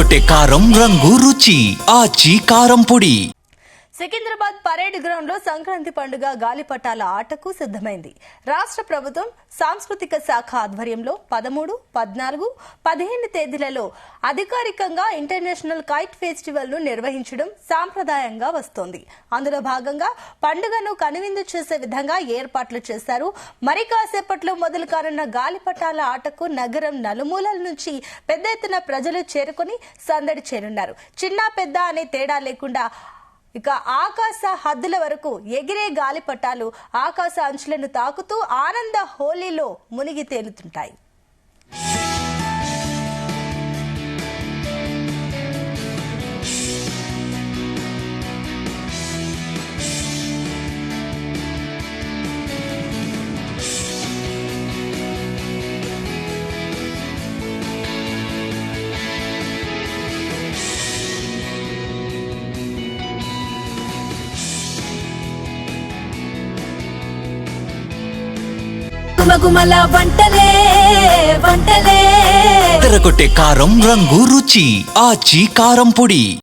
అదరగొట్టే కారం రంగు రుచి ఆచి కారం పొడి. సికింద్రాబాద్ పరేడ్ గ్రౌండ్ లో సంక్రాంతి పండుగ గాలిపటాల ఆటకు సిద్ధమైంది. రాష్ట్ర ప్రభుత్వం సాంస్కృతిక శాఖ ఆధ్వర్యంలో 13, 14, 15 తేదీలలో అధికారికంగా ఇంటర్నేషనల్ కైట్ ఫెస్టివల్ ను నిర్వహించడం సాంప్రదాయంగా వస్తోంది. అందులో భాగంగా పండుగను కనువిందు చేసే విధంగా ఏర్పాట్లు చేశారు. మరి కాసేపట్లో మొదలు కానున్న గాలిపటాల ఆటకు నగరం నలుమూలల నుంచి పెద్ద ఎత్తున ప్రజలు చేరుకుని సందడి చేరున్నారు. చిన్న పెద్ద అనే తేడా లేకుండా ఇక ఆకాశ హద్దుల వరకు ఎగిరే గాలిపటాలు ఆకాశ అంచులను తాకుతూ ఆనంద హోలీలో మునిగి తేలుతుంటాయి. గుమగుమల వంటలే వంటలే అదరగొట్టే కారం రంగు రుచి ఆచి కారం పొడి.